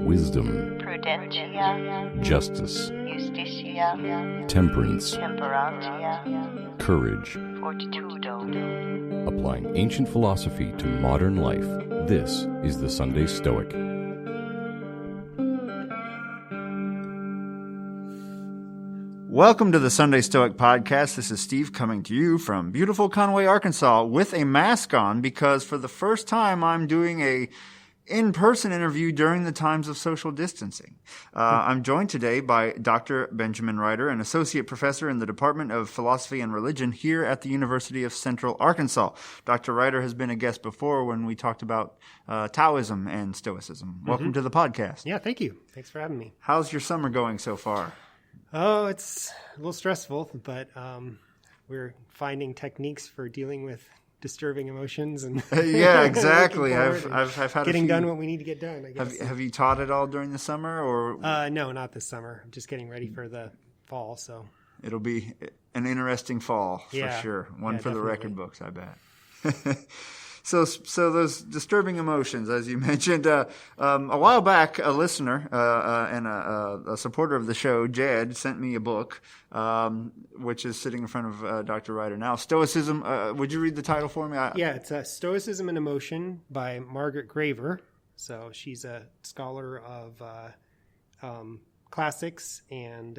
wisdom, prudentia, justice, justitia, temperance, temperantia, courage. fortitudo. Applying ancient philosophy to modern life, this is the Sunday Stoic. Welcome to the Sunday Stoic Podcast. This is Steve coming to you from beautiful Conway, Arkansas with a mask on because for the first time I'm doing a in-person interview during the times of social distancing. I'm joined today by Dr. Benjamin Ryder, an associate professor in the Department of Philosophy and Religion here at the University of Central Arkansas. Dr. Ryder has been a guest before when we talked about Taoism and Stoicism. Welcome to the podcast. Yeah, thank you. Thanks for having me. How's your summer going so far? Oh, it's a little stressful, but we're finding techniques for dealing with disturbing emotions and yeah, exactly. I've had getting done what we need to get done. I guess. Have you taught at all during the summer, or no, not this summer. I'm just getting ready for the fall, so it'll be an interesting fall for sure. One for definitely. The record books, I bet. So those disturbing emotions, as you mentioned, a while back, a listener and a supporter of the show, Jed, sent me a book, which is sitting in front of Dr. Ryder now. Stoicism. Would you read the title for me? It's Stoicism and Emotion by Margaret Graver. So she's a scholar of classics and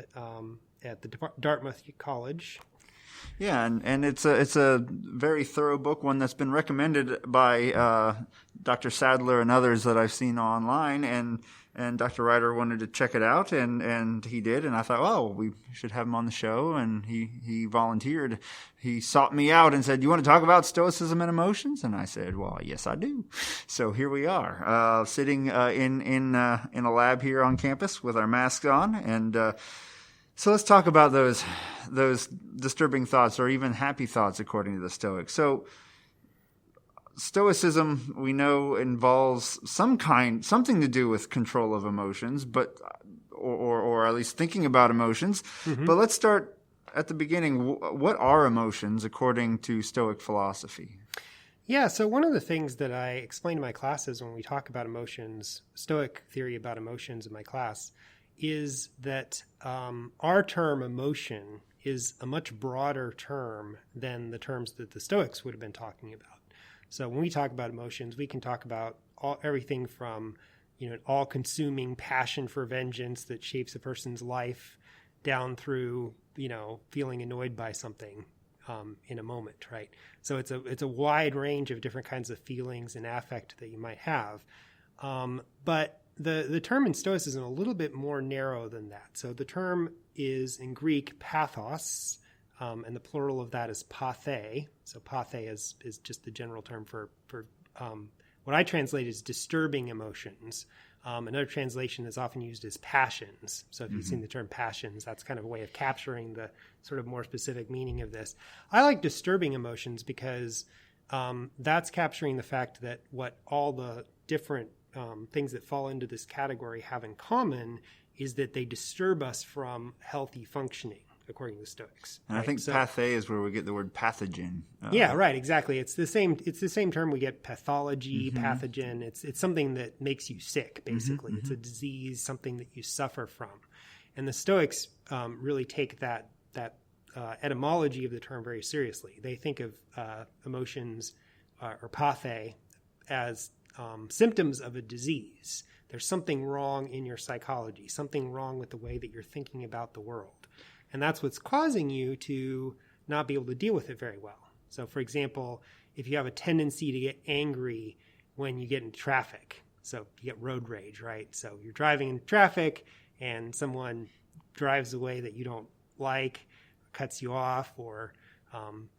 at the Dartmouth College. Yeah, and it's a very thorough book, one that's been recommended by Dr. Sadler and others that I've seen online, and Dr. Ryder wanted to check it out, and he did, and I thought, oh, we should have him on the show, and he volunteered. He sought me out and said, you want to talk about Stoicism and emotions? And I said, well, yes, I do. So here we are, sitting in a lab here on campus with our masks on, and so let's talk about those disturbing thoughts or even happy thoughts according to the Stoics. So Stoicism, we know, involves something to do with control of emotions, but or at least thinking about emotions. Mm-hmm. But let's start at the beginning. What are emotions according to Stoic philosophy? Yeah, so one of the things that I explain in my classes when we talk about emotions, Stoic theory about emotions in my class, is that our term emotion is a much broader term than the terms that the Stoics would have been talking about. So when we talk about emotions, we can talk about everything from an all-consuming passion for vengeance that shapes a person's life down through feeling annoyed by something in a moment, right? So it's a wide range of different kinds of feelings and affect that you might have, but the term in Stoicism is a little bit more narrow than that. So the term is in Greek pathos, and the plural of that is pathe. So pathe is just the general term for what I translate as disturbing emotions. Another translation is often used as passions. So if you've seen the term passions, that's kind of a way of capturing the sort of more specific meaning of this. I like disturbing emotions because that's capturing the fact that what all the different things that fall into this category have in common is that they disturb us from healthy functioning, according to the Stoics. And right? I think pathe is where we get the word pathogen. Yeah, right, exactly. It's the same term we get pathology, pathogen. It's something that makes you sick, basically. It's a disease, something that you suffer from. And the Stoics really take that etymology of the term very seriously. They think of emotions or pathe as symptoms of a disease. There's something wrong in your psychology, something wrong with the way that you're thinking about the world. And that's what's causing you to not be able to deal with it very well. So, for example, if you have a tendency to get angry when you get in traffic, so you get road rage, right? So you're driving in traffic and someone drives a way that you don't like, cuts you off, or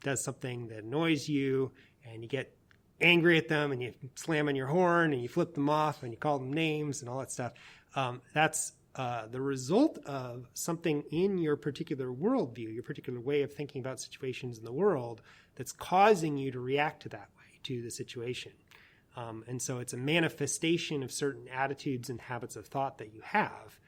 does something that annoys you, and you get angry at them and you slam on your horn and you flip them off and you call them names and all that stuff. That's the result of something in your particular worldview, your particular way of thinking about situations in the world that's causing you to react to that way, to the situation. And so it's a manifestation of certain attitudes and habits of thought that you have.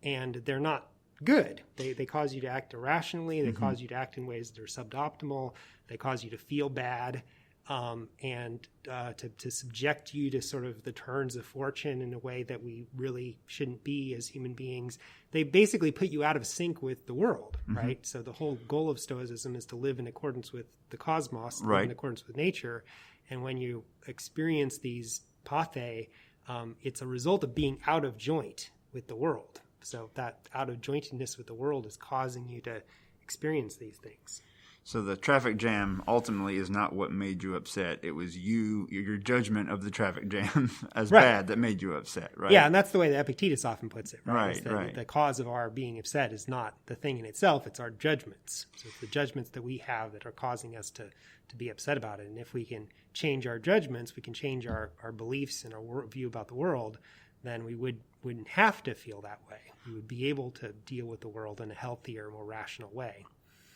And they're not good. They cause you to act irrationally. They cause you to act in ways that are suboptimal. They cause you to feel bad. and to subject you to sort of the turns of fortune in a way that we really shouldn't be as human beings. They basically put you out of sync with the world, right? So the whole goal of Stoicism is to live in accordance with the cosmos, live in accordance with nature. And when you experience these pathe, it's a result of being out of joint with the world. So that out of jointedness with the world is causing you to experience these things. So the traffic jam ultimately is not what made you upset. It was your judgment of the traffic jam as bad that made you upset, right? Yeah, and that's the way that Epictetus often puts it, right? Right. The cause of our being upset is not the thing in itself, it's our judgments. So it's the judgments that we have that are causing us to be upset about it. And if we can change our judgments, we can change our beliefs and our view about the world, then we wouldn't have to feel that way. We would be able to deal with the world in a healthier, more rational way.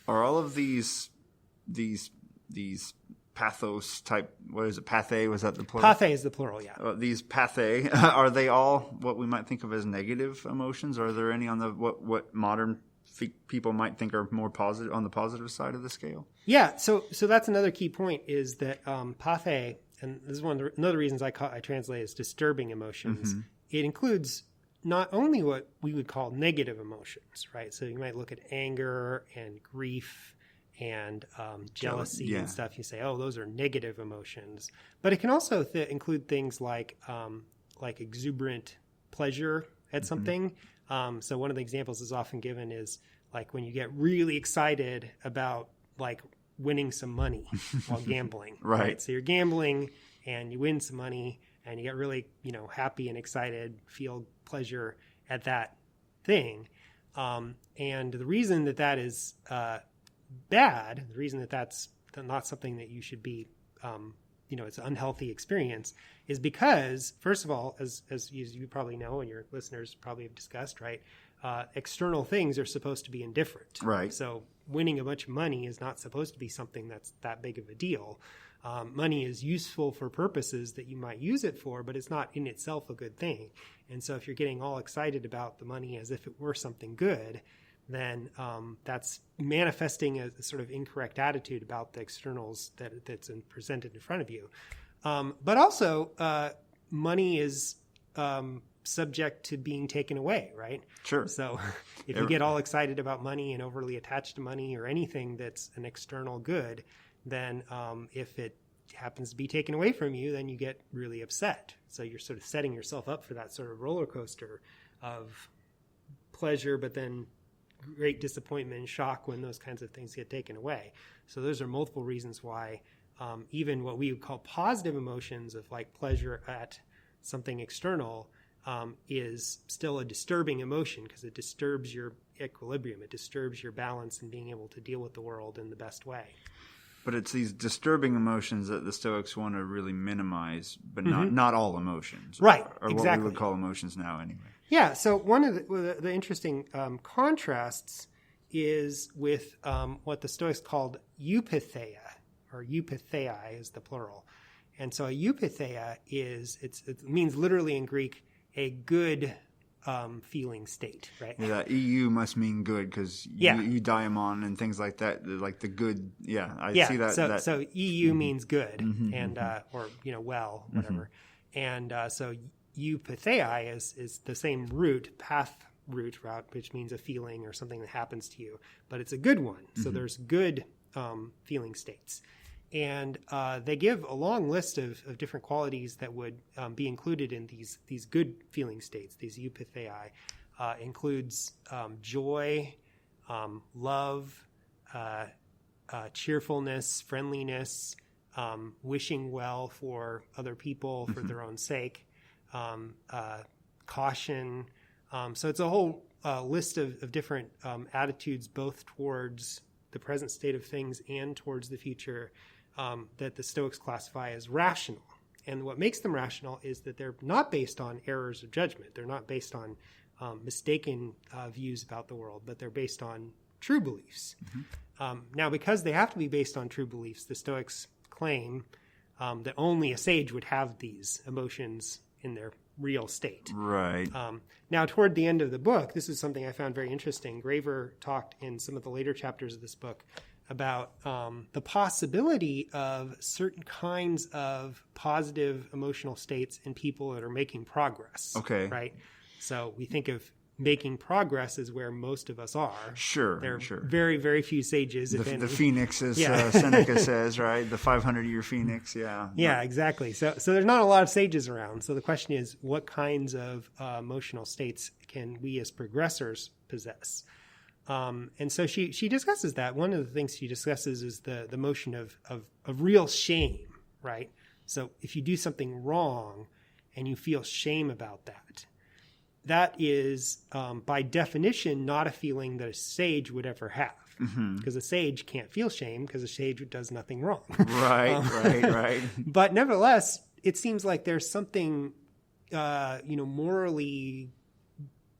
Are all of these pathos type, what is it, pathe, was that the plural? Pathe is the plural, yeah. These pathe, are they all what we might think of as negative emotions? Or are there any on the what modern people might think are more positive, on the positive side of the scale? Yeah, so that's another key point is that pathe, and this is another reasons I translate as disturbing emotions. It includes not only what we would call negative emotions, right? So you might look at anger and grief and jealousy and stuff. You say, oh, those are negative emotions. But it can also include things like exuberant pleasure at something. So one of the examples is often given is like when you get really excited about like winning some money while gambling. Right. So you're gambling and you win some money and you get really, happy and excited, feel pleasure at that thing. And the reason that is bad, the reason that that's not something that you should be, it's an unhealthy experience, is because, first of all, as you probably know and your listeners probably have discussed, right, external things are supposed to be indifferent. Right. So winning a bunch of money is not supposed to be something that's that big of a deal. Money is useful for purposes that you might use it for, but it's not in itself a good thing. And so if you're getting all excited about the money as if it were something good, then that's manifesting a sort of incorrect attitude about the externals that's presented in front of you. But also, money is subject to being taken away, right? Sure. So if you get all excited about money and overly attached to money or anything that's an external good, then if it happens to be taken away from you, then you get really upset. So you're sort of setting yourself up for that sort of roller coaster of pleasure, but then great disappointment and shock when those kinds of things get taken away. So those are multiple reasons why even what we would call positive emotions of like pleasure at something external is still a disturbing emotion because it disturbs your equilibrium. It disturbs your balance and being able to deal with the world in the best way. But it's these disturbing emotions that the Stoics want to really minimize, but not all emotions. Right, or exactly. what we would call emotions now anyway. Yeah, so one of the interesting contrasts is with what the Stoics called Eupathei, or Eupathei is the plural. And so a Eupathei it means literally in Greek a good feeling state, right? Yeah, EU must mean good because eudaimon and things like that, like the good. Yeah, I see that. So EU means good and or well, whatever. And so Eupathei is the same root, path root, which means a feeling or something that happens to you, but it's a good one. So there's good feeling states. And they give a long list of different qualities that would be included in these good feeling states. These eupathei includes joy, love, cheerfulness, friendliness, wishing well for other people for their own sake, caution. So it's a whole list of different attitudes, both towards the present state of things and towards the future, that the Stoics classify as rational. And what makes them rational is that they're not based on errors of judgment. They're not based on mistaken views about the world, but they're based on true beliefs. Now, because they have to be based on true beliefs, the Stoics claim that only a sage would have these emotions in their real state. Right. Now, toward the end of the book, this is something I found very interesting. Graver talked in some of the later chapters of this book about the possibility of certain kinds of positive emotional states in people that are making progress. Okay. Right? So we think of making progress is where most of us are. Sure, There are sure. very, very few sages, if any. The phoenix, as Yeah. Seneca says, right? The 500-year phoenix, yeah. Yeah, exactly. So there's not a lot of sages around. So the question is, what kinds of emotional states can we as progressors possess? And so she discusses that. One of the things she discusses is the notion of real shame, right? So if you do something wrong and you feel shame about that, that is, by definition, not a feeling that a sage would ever have. Because a sage can't feel shame because a sage does nothing wrong. Right. But nevertheless, it seems like there's something, morally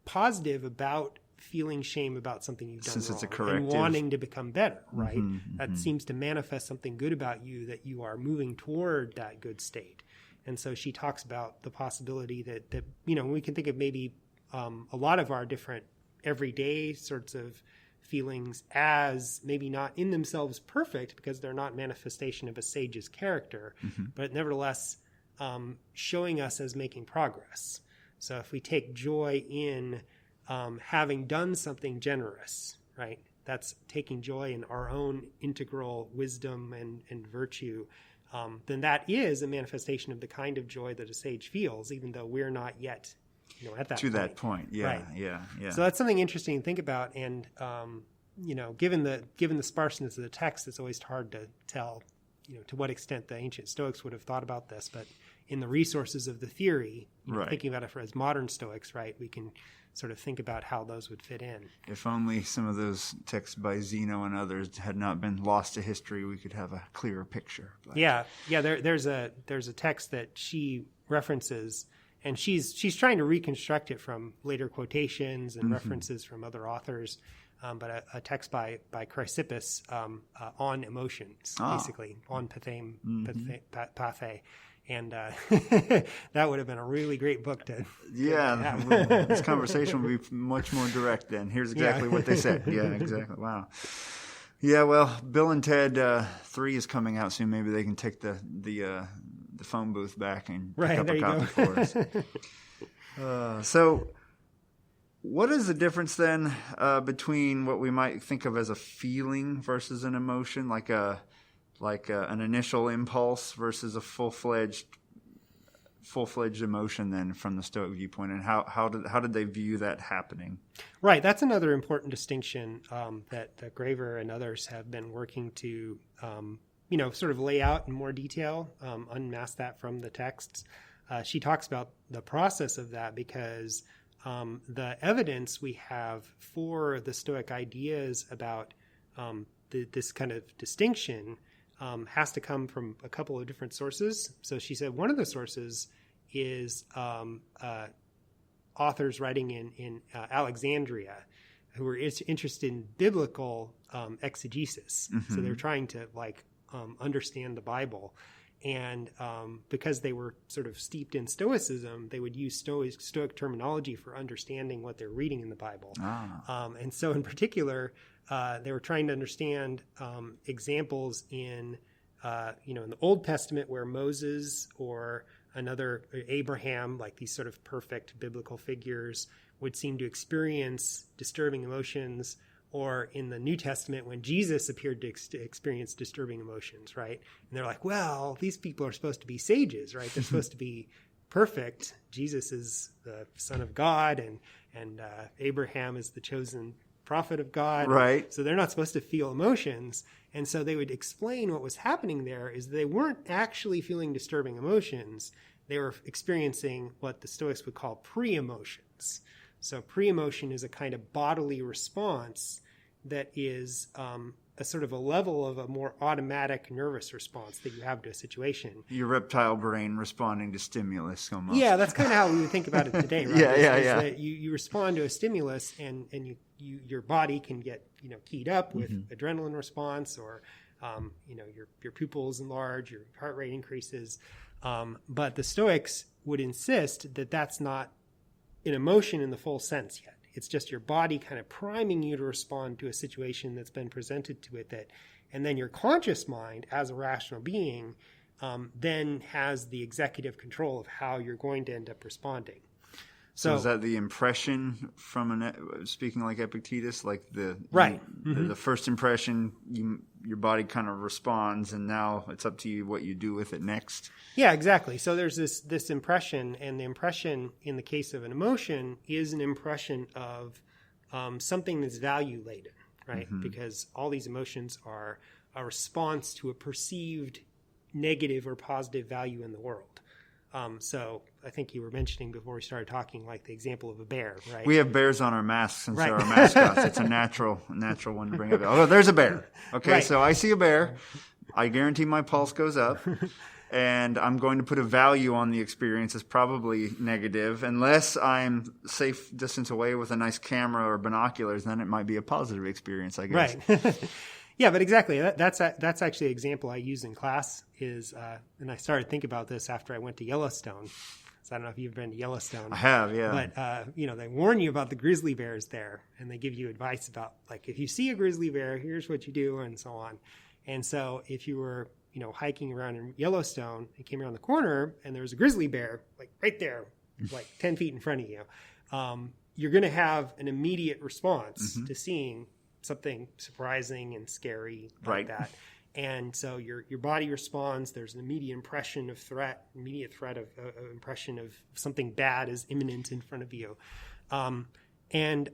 positive about feeling shame about something you've done Since wrong it's a corrective. and wanting to become better, right? That seems to manifest something good about you, that you are moving toward that good state. And so she talks about the possibility that we can think of maybe a lot of our different everyday sorts of feelings as maybe not in themselves perfect because they're not manifestation of a sage's character, but nevertheless showing us as making progress. So if we take joy in having done something generous, right? That's taking joy in our own integral wisdom and virtue. Then that is a manifestation of the kind of joy that a sage feels, even though we're not yet, at that To that point, yeah, Right. yeah. So that's something interesting to think about. And given the sparseness of the text, it's always hard to tell, to what extent the ancient Stoics would have thought about this. But in the resources of the theory, Right. thinking about it as modern Stoics, right, we can sort of think about how those would fit in. If only some of those texts by Zeno and others had not been lost to history, we could have a clearer picture. But... Yeah. There's a text that she references, and she's trying to reconstruct it from later quotations and references from other authors. But a text by Chrysippus on emotions, basically on Pathe. And that would have been a really great book to have. This conversation would be much more direct then. Here's exactly what they said. Yeah, exactly. Wow. Yeah, well, Bill and Ted 3 is coming out soon. Maybe they can take the phone booth back and pick up a copy for us. So what is the difference then between what we might think of as a feeling versus an emotion, like an initial impulse versus a full-fledged emotion then from the Stoic viewpoint, and how did they view that happening? Right, that's another important distinction that Graver and others have been working to sort of lay out in more detail, unmask that from the texts. She talks about the process of that because the evidence we have for the Stoic ideas about this kind of distinction has to come from a couple of different sources. So she said one of the sources is authors writing in Alexandria who were interested in biblical exegesis. So they're trying to understand the Bible. And because they were sort of steeped in Stoicism, they would use Stoic terminology for understanding what they're reading in the Bible. And so in particular, they were trying to understand examples in the Old Testament where Moses or another Abraham, like these sort of perfect biblical figures, would seem to experience disturbing emotions, or in the New Testament when Jesus appeared to experience disturbing emotions, right? And they're like, well, these people are supposed to be sages, right? They're supposed to be perfect. Jesus is the Son of God, and Abraham is the chosen prophet of God. Right. So they're not supposed to feel emotions. And so they would explain what was happening there is they weren't actually feeling disturbing emotions. They were experiencing what the Stoics would call preemotions. So preemotion is a kind of bodily response that is a sort of a level of a more automatic nervous response that you have to a situation. Your reptile brain responding to stimulus almost. Yeah, that's kind of how we would think about it today, right? Yeah. That you respond to a stimulus and your body can get keyed up with adrenaline response, or your pupils enlarge, your heart rate increases. But the Stoics would insist that that's not an emotion in the full sense yet. It's just your body kind of priming you to respond to a situation that's been presented to it that And then your conscious mind, as a rational being, then has the executive control of how you're going to end up responding. So is that the impression from speaking like Epictetus, like right? The first impression, your body kind of responds, and now it's up to you what you do with it next? Yeah, exactly. So there's this impression, and the impression in the case of an emotion is an impression of something that's value laden, right? Because all these emotions are a response to a perceived negative or positive value in the world. So I think you were mentioning before we started talking, like the example of a bear, right? We have bears on our masks since they're our mascots. It's a natural one to bring up. Oh, there's a bear. Okay, right. So I see a bear. I guarantee my pulse goes up. And I'm going to put a value on the experience as probably negative. Unless I'm safe distance away with a nice camera or binoculars, then it might be a positive experience, I guess. Right. Yeah, but exactly. That's actually an example I use in class is, and I started thinking about this after I went to Yellowstone. So I don't know if you've been to Yellowstone. I have, yeah. But, they warn you about the grizzly bears there, and they give you advice about, like, if you see a grizzly bear, here's what you do, and so on. And so if you were, hiking around in Yellowstone and came around the corner and there was a grizzly bear, like right there, like 10 feet in front of you, you're going to have an immediate response to seeing something surprising and scary like that. And so your body responds. There's an immediate impression of threat, impression of something bad is imminent in front of you. And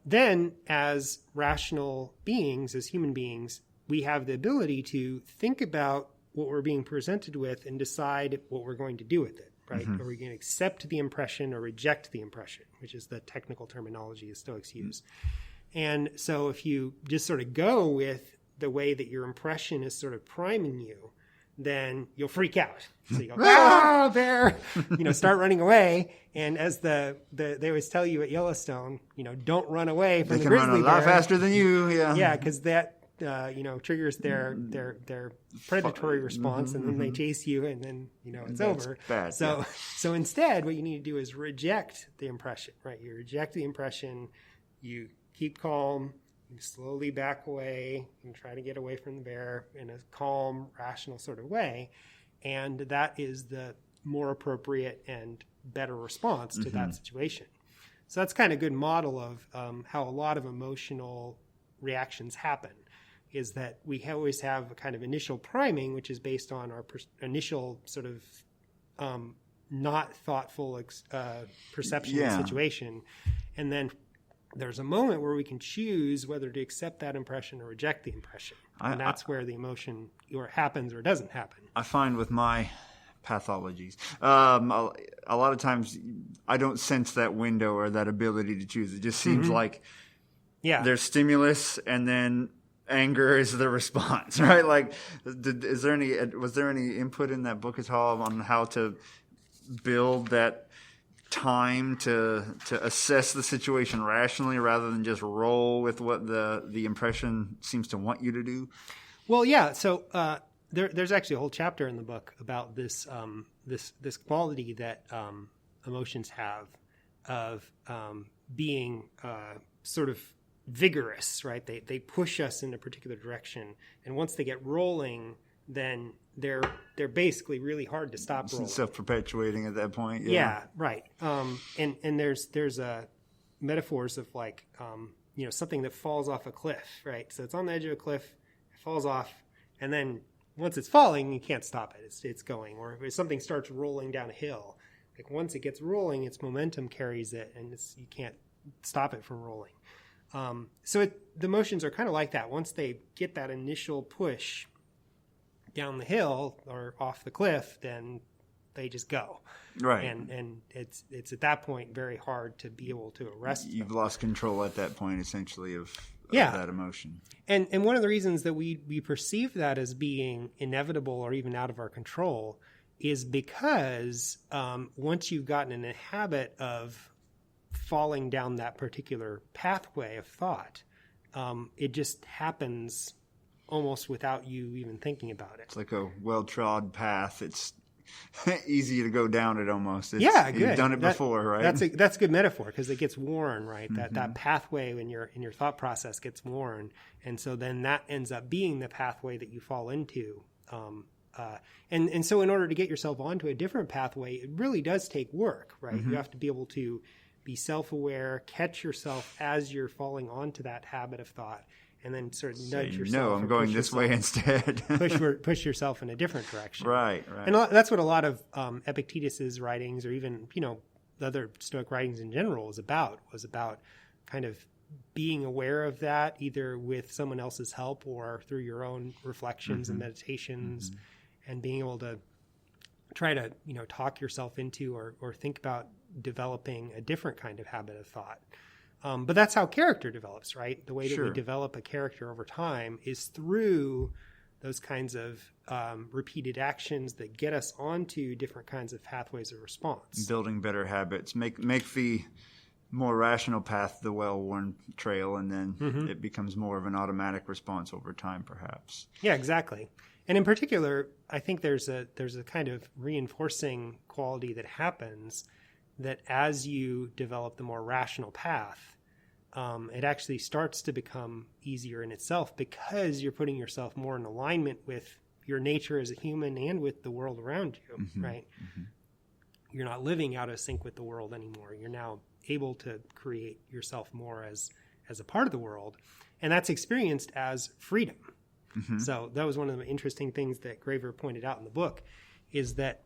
then as rational beings, as human beings, we have the ability to think about what we're being presented with and decide what we're going to do with it, right? Are we going to accept the impression or reject the impression, which is the technical terminology the Stoics use. And so if you just sort of go with the way that your impression is sort of priming you, then you'll freak out. So you go, bear, start running away. And as they always tell you at Yellowstone, don't run away from the grizzly bear. They can run a lot faster than you, yeah. Yeah, because that triggers their predatory response, and then they chase you, and then it's over. Bad, so instead, what you need to do is reject the impression. Right, you reject the impression. You keep calm. You slowly back away and try to get away from the bear in a calm, rational sort of way, and that is the more appropriate and better response to that situation. So that's kind of a good model of how a lot of emotional reactions happen. Is that we always have a kind of initial priming, which is based on our initial sort of not thoughtful perception of the situation. And then there's a moment where we can choose whether to accept that impression or reject the impression. And that's where the emotion either happens or doesn't happen. I find with my pathologies, a lot of times I don't sense that window or that ability to choose. It just seems like there's stimulus and then anger is the response, right? Like, was there any input in that book at all on how to build that time to assess the situation rationally rather than just roll with what the impression seems to want you to do? Well, yeah. So there's actually a whole chapter in the book about this this quality that emotions have of being sort of vigorous, right? They push us in a particular direction, and once they get rolling, then they're basically really hard to stop rolling. Self-perpetuating at that point. Yeah, right. And there's metaphors of like something that falls off a cliff, right? So it's on the edge of a cliff, it falls off, and then once it's falling, you can't stop it. It's going. Or if something starts rolling down a hill, like once it gets rolling, its momentum carries it, and you can't stop it from rolling. So the emotions are kind of like that. Once they get that initial push down the hill or off the cliff, then they just go. Right. And it's at that point very hard to be able to arrest them. You've lost control at that point, essentially, of that emotion. And one of the reasons that we perceive that as being inevitable or even out of our control is because once you've gotten in a habit of falling down that particular pathway of thought, it just happens almost without you even thinking about it. It's like a well-trod path. It's easy to go down it almost. Good. You've done it before, right? That's a good metaphor, because it gets worn, right? That pathway in your thought process gets worn, and so then that ends up being the pathway that you fall into. And so in order to get yourself onto a different pathway, it really does take work, right? You have to be able to be self-aware, catch yourself as you're falling onto that habit of thought, and then sort of nudge yourself. No, I'm going this way instead. push yourself in a different direction. Right. And that's what a lot of Epictetus's writings, or even the other Stoic writings in general, was about kind of being aware of that, either with someone else's help or through your own reflections and meditations, and being able to try to talk yourself into or think about developing a different kind of habit of thought. But that's how character develops, right? The way that we develop a character over time is through those kinds of repeated actions that get us onto different kinds of pathways of response. Building better habits, make the more rational path the well-worn trail, and then it becomes more of an automatic response over time, perhaps. Yeah, exactly. And in particular, I think there's a kind of reinforcing quality that happens, that as you develop the more rational path, it actually starts to become easier in itself, because you're putting yourself more in alignment with your nature as a human and with the world around you, right? You're not living out of sync with the world anymore. You're now able to create yourself more as a part of the world, and that's experienced as freedom. So that was one of the interesting things that Graver pointed out in the book, is that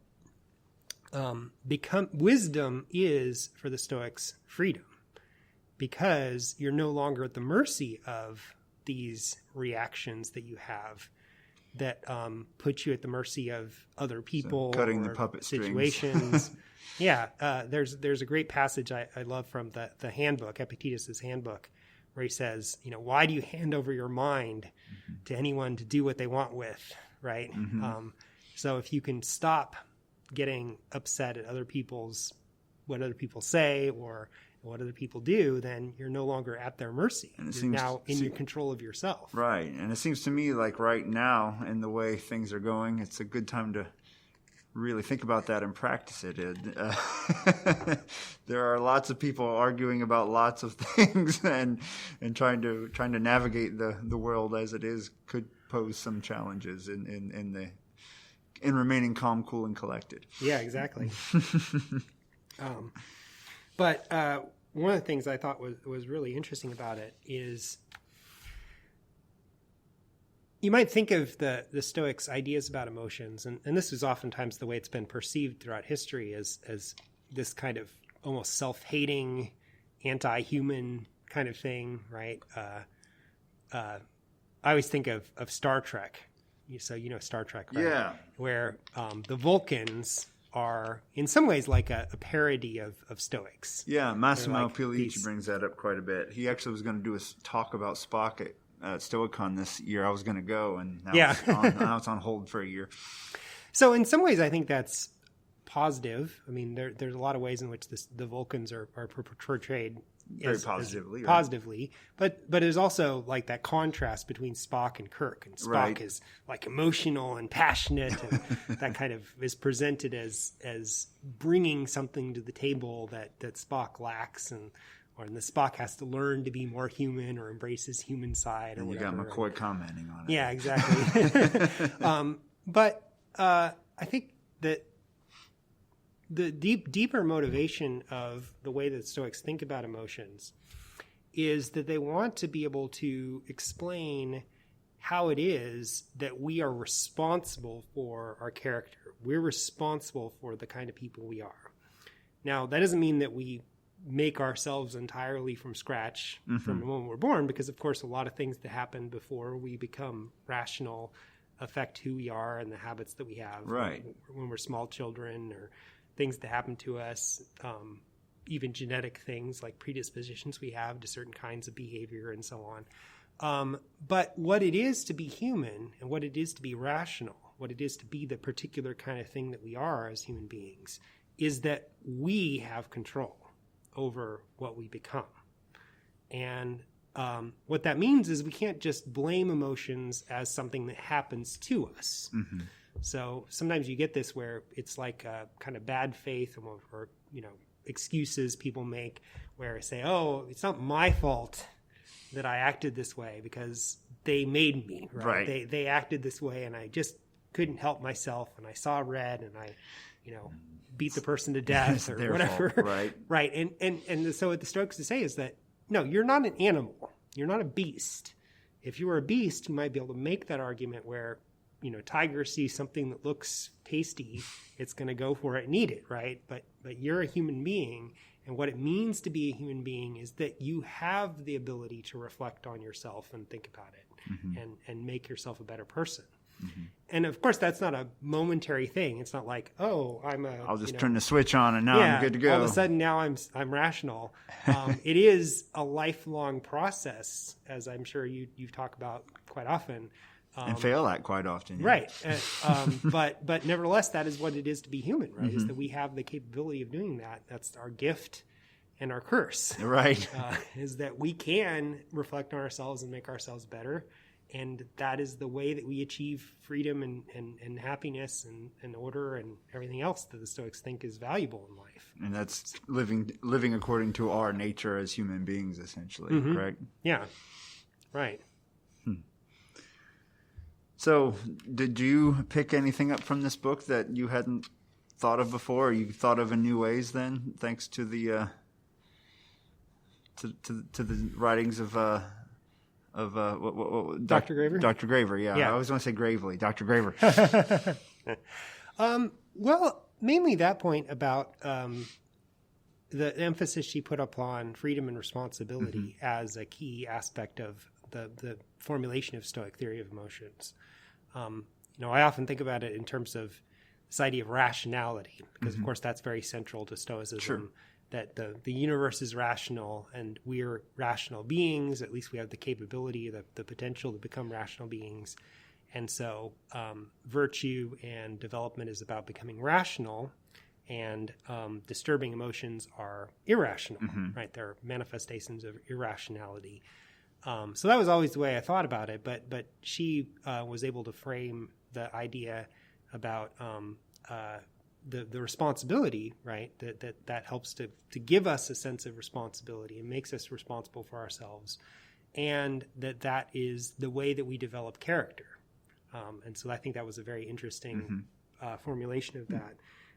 wisdom is, for the Stoics, freedom, because you're no longer at the mercy of these reactions that you have that put you at the mercy of other people, cutting or the puppet situations. There's a great passage I love from the handbook, Epictetus's handbook, where he says, why do you hand over your mind to anyone to do what they want with, right? So if you can stop getting upset at what other people say or what other people do, then you're no longer at their mercy. And you're now in your control of yourself. Right. And it seems to me like right now, in the way things are going, it's a good time to really think about that and practice it. There are lots of people arguing about lots of things, and trying to navigate the world as it is could pose some challenges in remaining calm, cool, and collected. Yeah, exactly. But one of the things I thought was really interesting about it is, you might think of the Stoics' ideas about emotions, and this is oftentimes the way it's been perceived throughout history, as this kind of almost self-hating, anti-human kind of thing, right? I always think of Star Trek. So Star Trek, right? Yeah. Where the Vulcans are in some ways like a parody of Stoics. Yeah, Massimo Pigliucci brings that up quite a bit. He actually was going to do a talk about Spock at Stoicon this year. I was going to go, and now it's on hold for a year. So in some ways, I think that's positive. I mean, there's a lot of ways in which the Vulcans are portrayed very positively, but there's also like that contrast between Spock and Kirk, and Spock is like emotional and passionate, and that kind of is presented as bringing something to the table that Spock lacks, and the Spock has to learn to be more human or embrace his human side, or and whatever. You got McCoy commenting on it. Yeah, exactly. But I think that the deeper motivation of the way that Stoics think about emotions is that they want to be able to explain how it is that we are responsible for our character. We're responsible for the kind of people we are. Now, that doesn't mean that we make ourselves entirely from scratch from the moment we're born, because, of course, a lot of things that happen before we become rational affect who we are and the habits that we have when we're small children, or things that happen to us, even genetic things like predispositions we have to certain kinds of behavior and so on. But what it is to be human, and what it is to be rational, what it is to be the particular kind of thing that we are as human beings, is that we have control over what we become. And what that means is we can't just blame emotions as something that happens to us. So sometimes you get this where it's like a kind of bad faith or excuses people make where say, oh, it's not my fault that I acted this way because they made me, right? They acted this way and I just couldn't help myself and I saw red and I, beat the person to death or whatever. Fault, right. Right. And so what the Stoics to say is that, no, you're not an animal. You're not a beast. If you were a beast, you might be able to make that argument where, tiger sees something that looks tasty, it's going to go for it and eat it, right? But you're a human being, and what it means to be a human being is that you have the ability to reflect on yourself and think about it and make yourself a better person. Mm-hmm. And of course, that's not a momentary thing. It's not like, oh, I'll just turn the switch on and now I'm good to go. All of a sudden now I'm rational. It is a lifelong process, as I'm sure you've talked about quite often. And fail at quite often. Yeah. Right. But nevertheless, that is what it is to be human, right? Is that we have the capability of doing that. That's our gift and our curse. Right. Is that we can reflect on ourselves and make ourselves better. And that is the way that we achieve freedom and happiness and order and everything else that the Stoics think is valuable in life. And that's living according to our nature as human beings, essentially, correct? Yeah, right. So did you pick anything up from this book that you hadn't thought of before, or you thought of in new ways then, thanks to the to the writings of Dr. Graver? Dr. Graver, yeah. I always want to say Gravely. Dr. Graver. Well, mainly that point about the emphasis she put upon freedom and responsibility as a key aspect of the formulation of Stoic theory of emotions. I often think about it in terms of this idea of rationality, because, of course, that's very central to Stoicism. Sure. That the universe is rational and we're rational beings. At least we have the capability, the potential to become rational beings. And so virtue and development is about becoming rational, and disturbing emotions are irrational, right? They're manifestations of irrationality. So that was always the way I thought about it. But she was able to frame the idea about the responsibility, right? That helps to give us a sense of responsibility and makes us responsible for ourselves, and that is the way that we develop character. And so I think that was a very interesting formulation of that.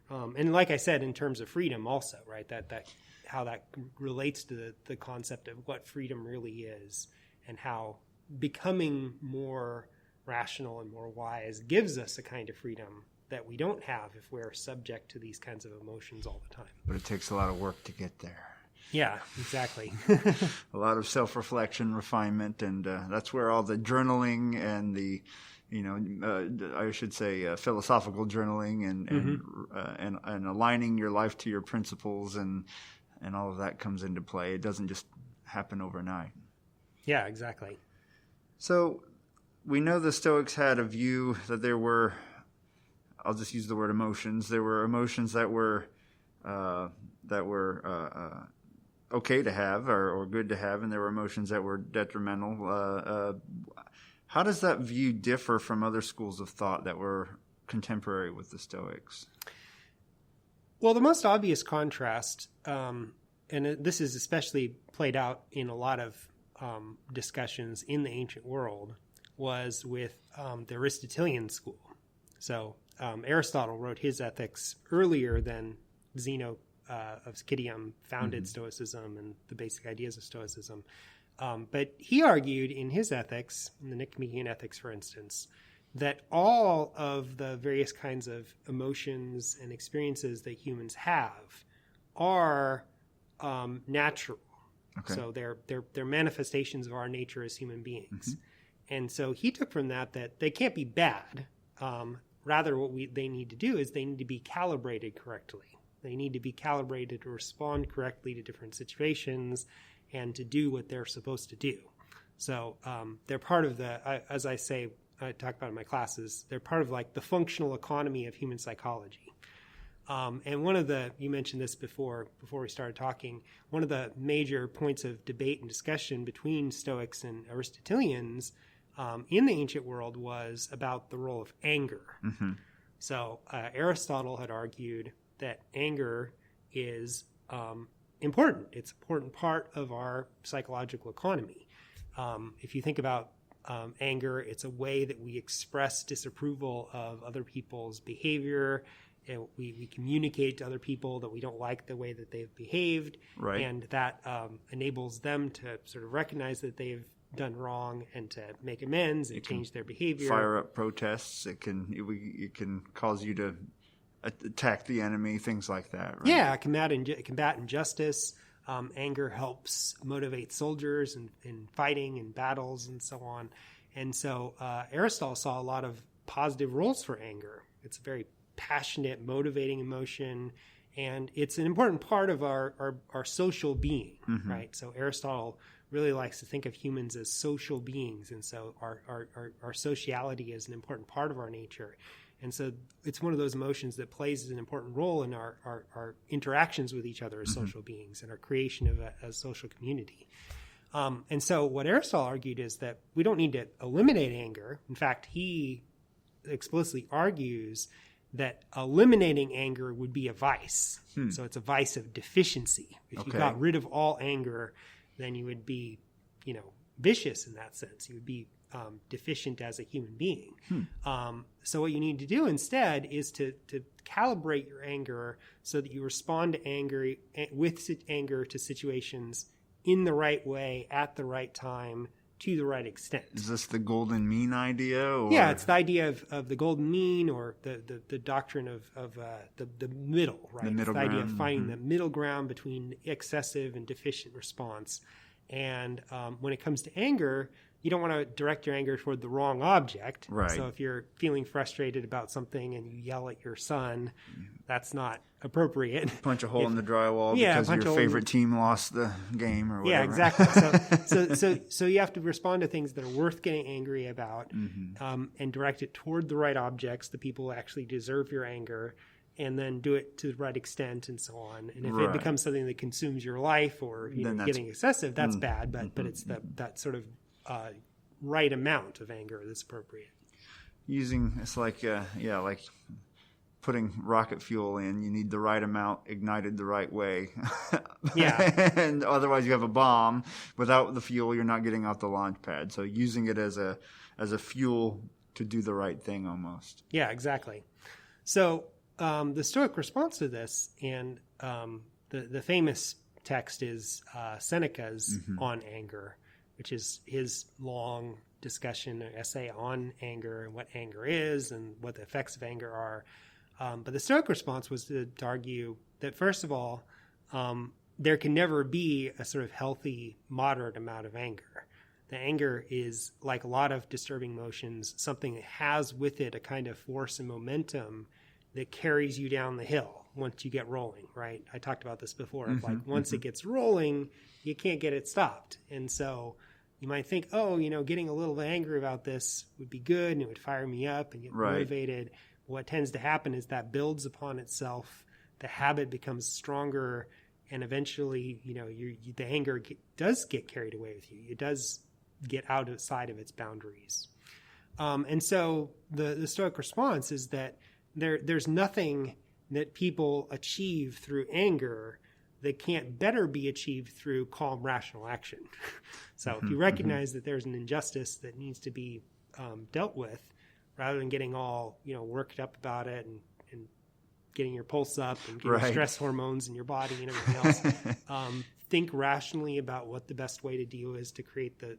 And like I said, in terms of freedom, also, right? That how that relates to the concept of what freedom really is, and how becoming more rational and more wise gives us a kind of freedom that we don't have if we're subject to these kinds of emotions all the time. But it takes a lot of work to get there. Yeah, exactly. A lot of self-reflection, refinement, and that's where all the journaling and the, I should say philosophical journaling and aligning your life to your principles and all of that comes into play. It doesn't just happen overnight. Yeah, exactly. So we know the Stoics had a view that there were, I'll just use the word emotions. There were emotions that were okay to have or good to have, and there were emotions that were detrimental. How does that view differ from other schools of thought that were contemporary with the Stoics? Well, the most obvious contrast, and this is especially played out in a lot of discussions in the ancient world, was with the Aristotelian school. So Aristotle wrote his ethics earlier than Zeno of Citium founded Stoicism and the basic ideas of Stoicism. But he argued in his ethics, in the Nicomachean Ethics, for instance, that all of the various kinds of emotions and experiences that humans have are natural. Okay. So they're manifestations of our nature as human beings. And so he took from that they can't be bad. Rather, what they need to do is they need to be calibrated correctly. They need to be calibrated to respond correctly to different situations and to do what they're supposed to do. So they're part of as I talk about in my classes, they're part of like the functional economy of human psychology. And one of you mentioned this before we started talking, one of the major points of debate and discussion between Stoics and Aristotelians in the ancient world was about the role of anger. Mm-hmm. So Aristotle had argued that anger is important. It's an important part of our psychological economy. If you think about anger, it's a way that we express disapproval of other people's behavior. And we communicate to other people that we don't like the way that they've behaved. Right. And that enables them to sort of recognize that they've done wrong and to make amends and change their behavior. Fire up protests. It can cause you to attack the enemy, things like that. Right? Yeah, combat injustice. Anger helps motivate soldiers in fighting and battles and so on. And so Aristotle saw a lot of positive roles for anger. It's a very passionate, motivating emotion, and it's an important part of our social being, mm-hmm. right? So Aristotle really likes to think of humans as social beings, and so our sociality is an important part of our nature. And so it's one of those emotions that plays an important role in our interactions with each other as mm-hmm. social beings and our creation of a social community. And so what Aristotle argued is that we don't need to eliminate anger. In fact, he explicitly argues that eliminating anger would be a vice. So it's a vice of deficiency. If you got rid of all anger, then you would be, vicious in that sense. You would be deficient as a human being. So what you need to do instead is to calibrate your anger so that you respond to with anger to situations in the right way, at the right time, to the right extent. Is this the golden mean idea? Or? Yeah, it's the idea of the golden mean, or the doctrine of the middle, right? The middle it's the idea ground. of finding mm-hmm. the middle ground between excessive and deficient response. And when it comes to anger, you don't want to direct your anger toward the wrong object. Right. So if you're feeling frustrated about something and you yell at your son, that's not appropriate. Punch a hole in the drywall because your favorite team lost the game or whatever. Yeah, exactly. So you have to respond to things that are worth getting angry about, mm-hmm. And direct it toward the right objects, the people who actually deserve your anger, and then do it to the right extent and so on. And if it becomes something that consumes your life or getting excessive, that's bad. But it's that sort of right amount of anger that's appropriate. It's like like putting rocket fuel in. You need the right amount ignited the right way. Yeah. And otherwise you have a bomb. Without the fuel, you're not getting off the launch pad. So using it as a fuel to do the right thing almost. Yeah, exactly. So the Stoic response to this, and the famous text is Seneca's mm-hmm. On Anger, which is his long discussion, essay on anger and what anger is and what the effects of anger are. But the Stoic response was to argue that, first of all, there can never be a sort of healthy, moderate amount of anger. The anger is, like a lot of disturbing emotions, something that has with it a kind of force and momentum that carries you down the hill once you get rolling, right? I talked about this before. Mm-hmm, like once it gets rolling, you can't get it stopped. And so you might think, getting a little angry about this would be good and it would fire me up and get motivated. What tends to happen is that builds upon itself. The habit becomes stronger, and eventually, the anger does get carried away with you. It does get outside of its boundaries. And so the Stoic response is that there's nothing that people achieve through anger that can't better be achieved through calm, rational action. So if you recognize that there's an injustice that needs to be dealt with, rather than getting all worked up about it and getting your pulse up and getting stress hormones in your body and everything else, think rationally about what the best way to deal is to create the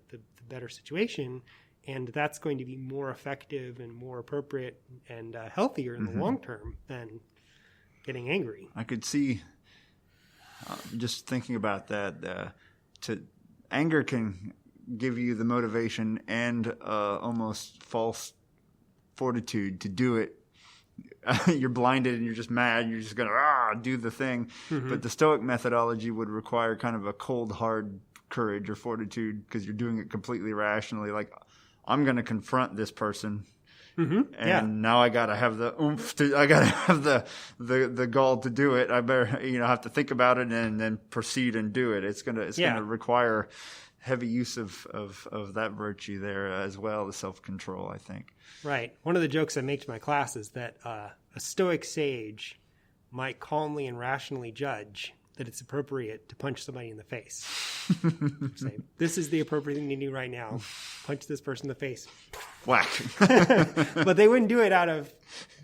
better situation. And that's going to be more effective and more appropriate and healthier in the long term than getting angry. I could see, just thinking about that, anger can give you the motivation and almost false fortitude to do it. You're blinded and you're just mad. You're just going to do the thing. Mm-hmm. But the Stoic methodology would require kind of a cold, hard courage or fortitude because you're doing it completely rationally. Like, I'm going to confront this person. Mm-hmm. And now I got to have the oomph I got to have the gall to do it. I better, have to think about it and then proceed and do it. It's going to require heavy use of that virtue there as well, the self-control, I think. Right. One of the jokes I make to my class is that a Stoic sage might calmly and rationally judge that it's appropriate to punch somebody in the face. Say, this is the appropriate thing to do right now. Punch this person in the face. Whack. But they wouldn't do it out of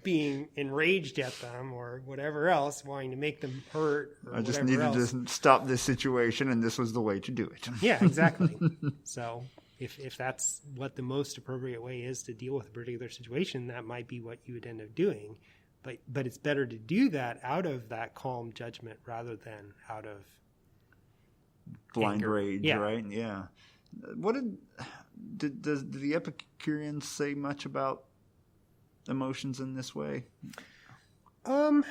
being enraged at them or whatever else, wanting to make them hurt or I just whatever needed else. to stop this situation, and this was the way to do it. Yeah, exactly. So if that's what the most appropriate way is to deal with a particular situation, that might be what you would end up doing. But it's better to do that out of that calm judgment rather than out of Blind anger. rage, Yeah. right? Yeah. What did the Epicureans say much about emotions in this way? Well,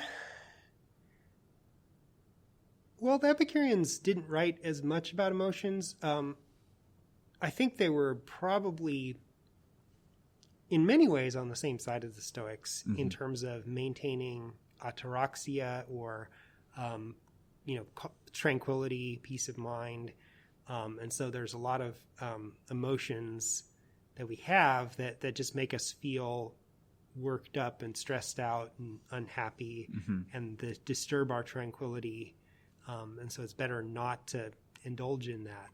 the Epicureans didn't write as much about emotions. I think they were probably, in many ways, on the same side as the Stoics in terms of maintaining ataraxia or, tranquility, peace of mind. And so there's a lot of emotions that we have that just make us feel worked up and stressed out and unhappy and that disturb our tranquility. And so it's better not to indulge in that.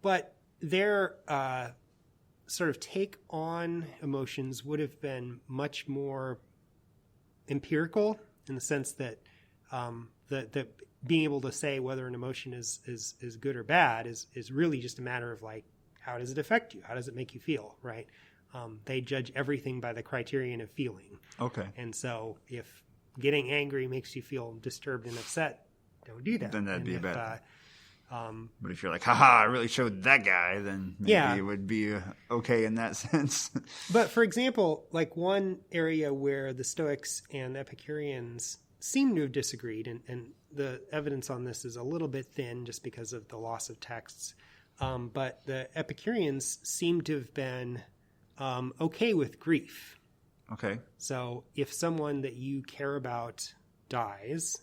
But their sort of take on emotions would have been much more empirical in the sense that that being able to say whether an emotion is good or bad is really just a matter of like, how does it affect you? How does it make you feel? Right. They judge everything by the criterion of feeling. Okay. And so if getting angry makes you feel disturbed and upset, don't do that. Then that'd be a bad thing. Um, But if you're like, haha, I really showed that guy, then maybe Yeah. it would be okay in that sense. But for example, like one area where the Stoics and Epicureans seem to have disagreed, and the evidence on this is a little bit thin just because of the loss of texts, but the Epicureans seem to have been okay with grief. Okay. So if someone that you care about dies,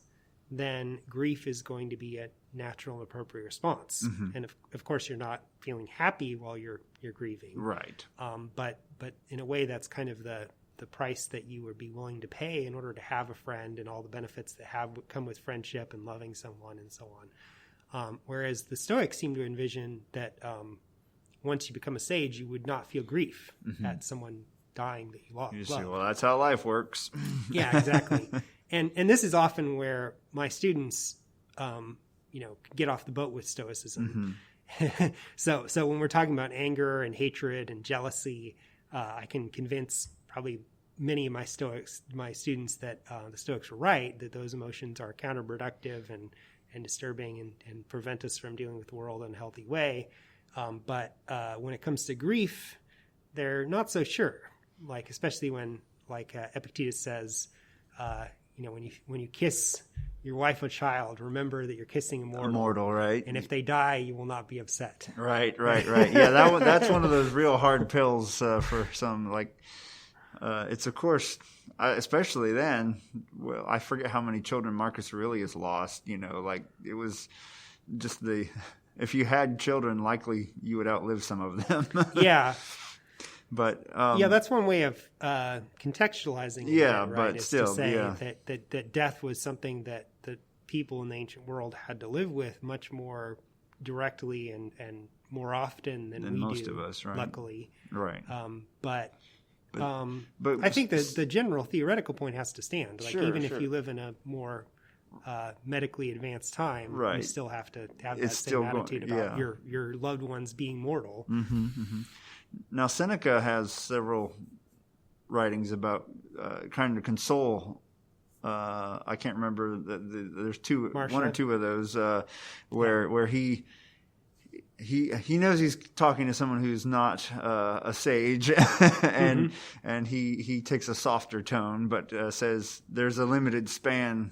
then grief is going to be a natural and appropriate response. And of course, you're not feeling happy while you're grieving. Right. But in a way, that's kind of the price that you would be willing to pay in order to have a friend and all the benefits that come with friendship and loving someone and so on. Whereas the Stoics seem to envision that once you become a sage, you would not feel grief at someone dying that you love. You say, well, that's how life works. Yeah, exactly. And this is often where my students, get off the boat with Stoicism. So when we're talking about anger and hatred and jealousy, I can convince probably many of my students that the Stoics were right, that those emotions are counterproductive and disturbing and prevent us from dealing with the world in a healthy way. But when it comes to grief, they're not so sure. Like especially when, like Epictetus says, when you kiss your wife or child, remember that you're kissing Immortal, right? and if they die, you will not be upset. Right. Yeah, that's one of those real hard pills for some. Like, it's of course, especially then. Well, I forget how many children Marcus Aurelius lost. Like it was just if you had children, likely you would outlive some of them. Yeah. But that's one way of contextualizing. Yeah, it, right? but is still, to say yeah. that death was something that the people in the ancient world had to live with much more directly and more often than we most do, of us, right? Luckily, right. But But I think the general theoretical point has to stand. Like Sure, even sure. if you live in a more medically advanced time, you Right. still have to have that It's same still attitude going- about yeah. your loved ones being mortal. Now, Seneca has several writings about trying to console. I can't remember. There's one or two of those where he knows he's talking to someone who's not a sage, and he takes a softer tone, but says there's a limited span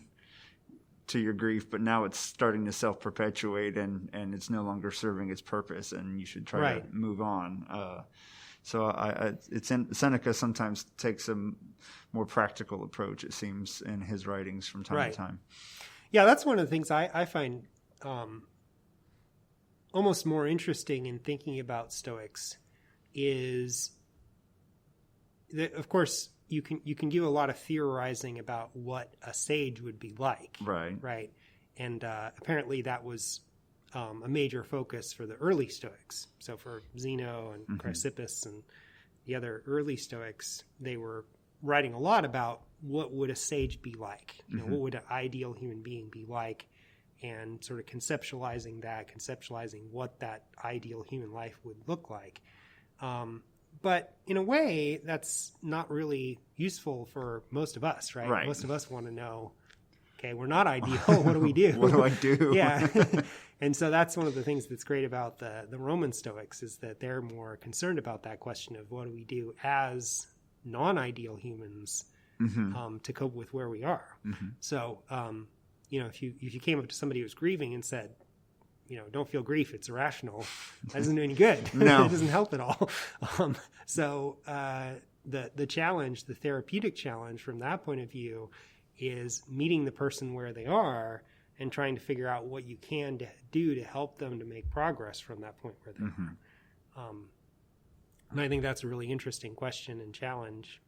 to your grief, but now it's starting to self-perpetuate and it's no longer serving its purpose, and you should try to move on. Seneca sometimes takes a more practical approach, it seems, in his writings from time to time. Yeah, that's one of the things I find almost more interesting in thinking about Stoics is that, of course, you can do a lot of theorizing about what a sage would be like. Right. And apparently that was a major focus for the early Stoics. So for Zeno and Chrysippus and the other early Stoics, they were writing a lot about what would a sage be like? You know, what would an ideal human being be like? And sort of conceptualizing what that ideal human life would look like. But in a way, that's not really useful for most of us, right? Most of us want to know, okay, we're not ideal. What do we do? What do I do? Yeah. And so that's one of the things that's great about the Roman Stoics is that they're more concerned about that question of what do we do as non-ideal humans to cope with where we are. So, you know, if you came up to somebody who was grieving and said, you know, don't feel grief, it's irrational, that doesn't do any good. No. It doesn't help at all. So the challenge, the therapeutic challenge from that point of view is meeting the person where they are and trying to figure out what you can do to help them to make progress from that point where they are. And I think that's a really interesting question and challenge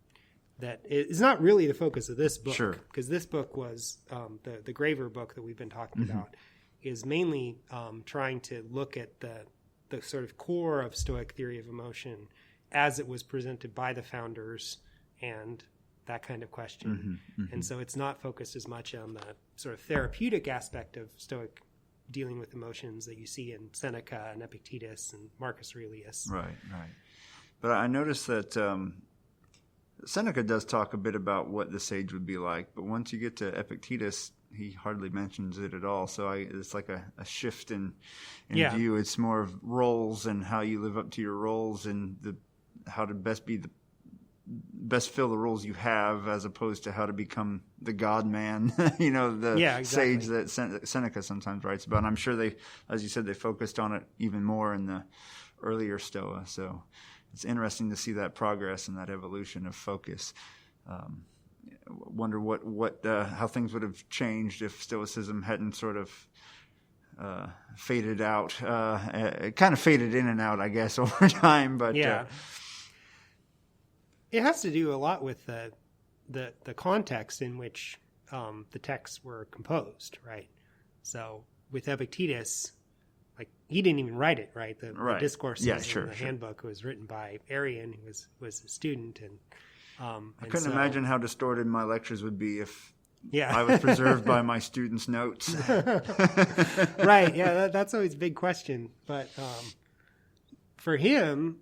that is not really the focus of this book. Sure. Because this book was the Graver book that we've been talking about is mainly trying to look at the sort of core of Stoic theory of emotion as it was presented by the founders and that kind of question. And so it's not focused as much on the sort of therapeutic aspect of Stoic dealing with emotions that you see in Seneca and Epictetus and Marcus Aurelius. Right. But I noticed that Seneca does talk a bit about what the sage would be like, but once you get to Epictetus, he hardly mentions it at all. So it's like a shift in view. It's more of roles and how you live up to your roles and how to best fill the roles you have, as opposed to how to become the God man, you know, sage that Seneca sometimes writes about. And I'm sure they, as you said, they focused on it even more in the earlier Stoa. So it's interesting to see that progress and that evolution of focus. Wonder how things would have changed if Stoicism hadn't sort of faded out. It kind of faded in and out, I guess, over time. But it has to do a lot with the context in which the texts were composed, right? So with Epictetus, like he didn't even write it, right? The discourses and the handbook was written by Arian, who was a student, and I couldn't imagine how distorted my lectures would be if I was preserved by my students' notes. Right. Yeah, that's always a big question. But for him,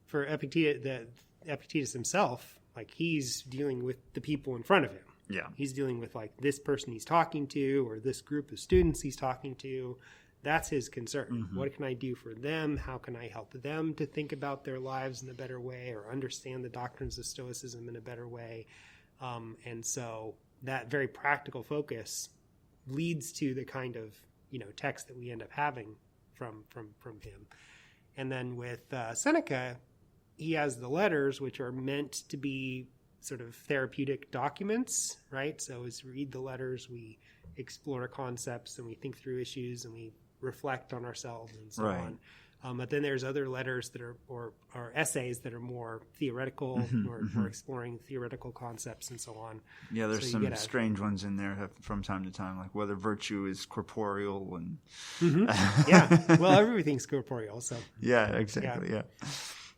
for Epictetus himself, like he's dealing with the people in front of him. Yeah. He's dealing with like this person he's talking to or this group of students he's talking to. That's his concern. What can I do for them? How can I help them to think about their lives in a better way or understand the doctrines of Stoicism in a better way? And so that very practical focus leads to the kind of, you know, text that we end up having from him. And then with Seneca, he has the letters, which are meant to be sort of therapeutic documents, right? So as we read the letters, we explore concepts and we think through issues and we reflect on ourselves and so on. But then there's other letters that are or essays that are more theoretical or exploring theoretical concepts and so on. Yeah, there's some strange ones in there from time to time, like whether virtue is corporeal and yeah. Well, everything's corporeal, so yeah, exactly. Yeah.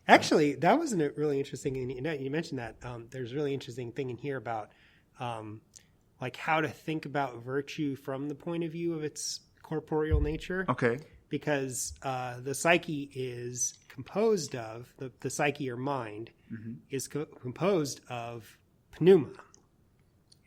Actually, that was a really interesting. And you mentioned that there's a really interesting thing in here about like how to think about virtue from the point of view of its corporeal nature. Okay. Because the psyche is composed of, the psyche or mind is composed of pneuma.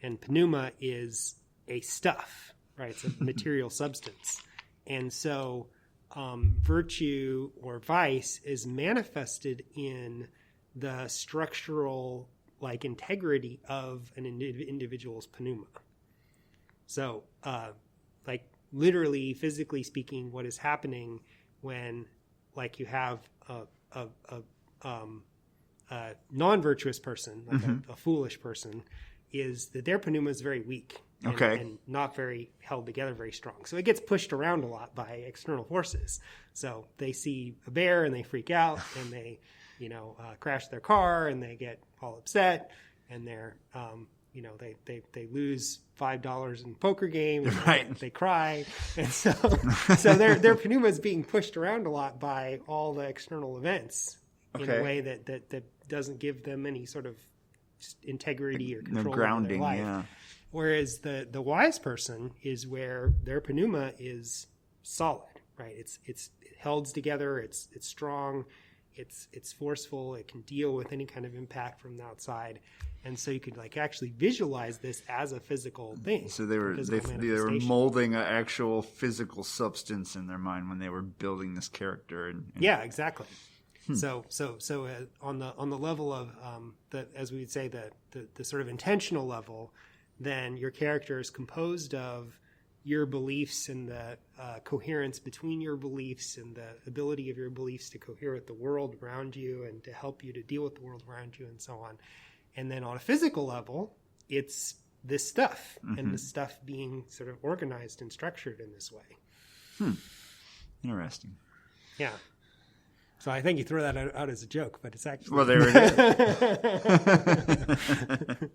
And pneuma is a stuff, right? It's a material substance. And so virtue or vice is manifested in the structural like integrity of an individual's pneuma. So like literally, physically speaking, what is happening when, like, you have a non-virtuous person, like a foolish person, is that their pneuma is very weak. Okay. and not very held together very strong. So it gets pushed around a lot by external forces. So they see a bear and they freak out and they, crash their car and they get all upset and they're, they lose $5 in poker game. And Right. They cry. And so their pneuma is being pushed around a lot by all the external events in a way that doesn't give them any sort of integrity or control grounding, over their life. yeah. Whereas the wise person is where their pneuma is solid, right? It's held together. It's strong. It's forceful. It can deal with any kind of impact from the outside, and so you could actually visualize this as a physical thing. So they were molding an actual physical substance in their mind when they were building this character. And yeah, exactly. So on the level of as we would say the sort of intentional level, then your character is composed of your beliefs and the coherence between your beliefs and the ability of your beliefs to cohere with the world around you and to help you to deal with the world around you and so on. And then on a physical level, it's this stuff and the stuff being sort of organized and structured in this way. Interesting. Yeah. So I think you throw that out as a joke, but it's actually... Well, there it is.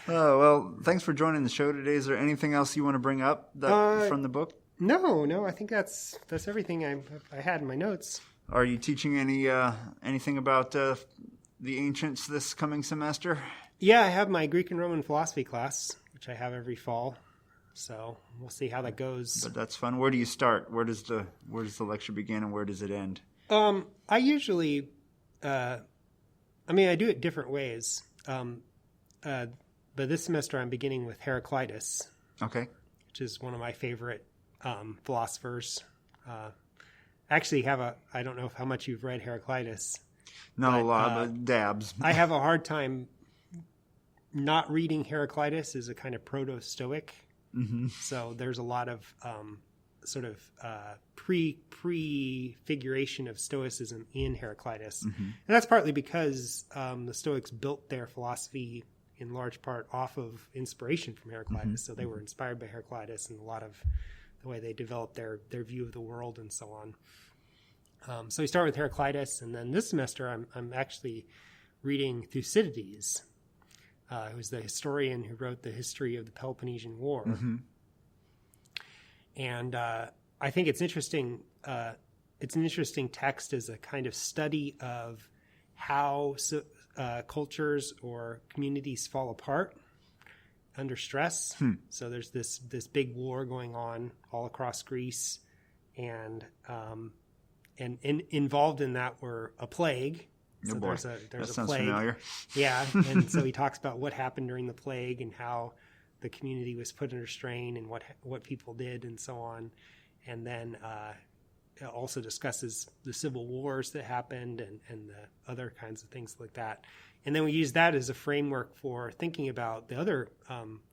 Well, thanks for joining the show today. Is there anything else you want to bring up from the book? No. I think that's everything I had in my notes. Are you teaching anything about the ancients this coming semester? Yeah, I have my Greek and Roman philosophy class, which I have every fall. So we'll see how that goes. But that's fun. Where do you start? Where does the lecture begin and where does it end? I usually, I do it different ways. But this semester I'm beginning with Heraclitus. Okay. Which is one of my favorite philosophers. Actually I don't know how much you've read Heraclitus. Not a lot, but dabs. I have a hard time not reading Heraclitus as a kind of proto-Stoic. Mm-hmm. So there's a lot of sort of prefiguration of Stoicism in Heraclitus. Mm-hmm. And that's partly because the Stoics built their philosophy in large part off of inspiration from Heraclitus. Mm-hmm. So they were inspired by Heraclitus and a lot of the way they developed their view of the world and so on. So we start with Heraclitus, and then this semester I'm actually reading Thucydides, who's the historian who wrote the history of the Peloponnesian War. Mm-hmm. And I think it's interesting. It's an interesting text as a kind of study of how cultures or communities fall apart under stress. So there's this big war going on all across Greece, and involved in that were a plague. Oh, so boy. there's that a plague. Sounds familiar. Yeah, and so he talks about what happened during the plague and how the community was put under strain and what people did and so on. And then it also discusses the civil wars that happened and the other kinds of things like that. And then we use that as a framework for thinking about the other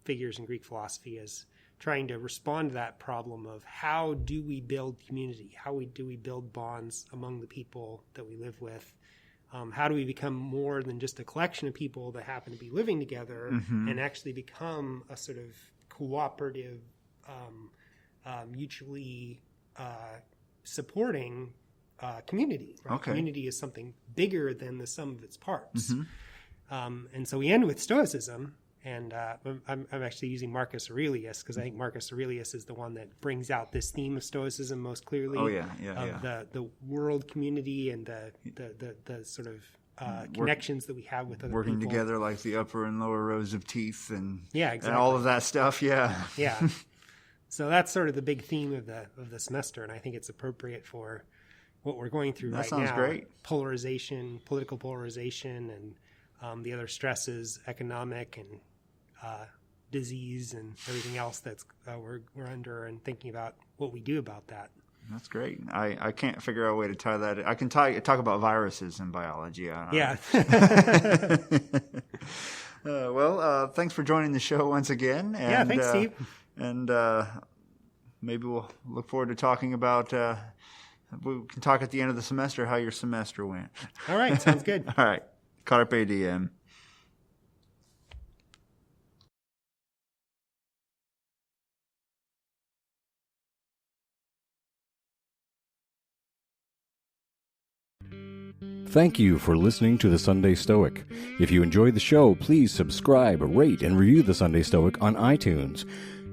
figures in Greek philosophy as trying to respond to that problem of how do we build community? Do we build bonds among the people that we live with? How do we become more than just a collection of people that happen to be living together and actually become a sort of cooperative, mutually supporting community? Right? Okay. Community is something bigger than the sum of its parts. And so we end with Stoicism. And I'm actually using Marcus Aurelius because I think Marcus Aurelius is the one that brings out this theme of Stoicism most clearly. Oh, yeah. The world community and the sort of connections that we have with other working people. together like the upper and lower rows of teeth and exactly. and all of that stuff. Yeah. So that's sort of the big theme of the semester, and I think it's appropriate for what we're going through right now. That sounds great. Polarization, political polarization, and the other stresses, economic and disease and everything else that's we're under, and thinking about what we do about that. That's great. I can't figure out a way to tie that. I can talk about viruses in biology. Well, thanks for joining the show once again. And, thanks, Steve. And maybe we'll look forward to talking about. We can talk at the end of the semester how your semester went. All right, sounds good. All right, carpe diem. Thank you for listening to The Sunday Stoic. If you enjoyed the show, please subscribe, rate, and review The Sunday Stoic on iTunes.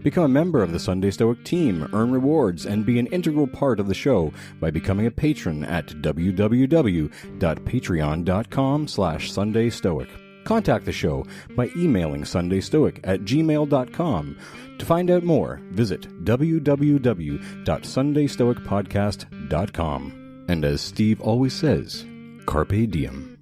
Become a member of the Sunday Stoic team, earn rewards, and be an integral part of the show by becoming a patron at www.patreon.com/SundayStoic. Contact the show by emailing sundaystoic@gmail.com. To find out more, visit www.sundaystoicpodcast.com. And as Steve always says, Carpe Diem.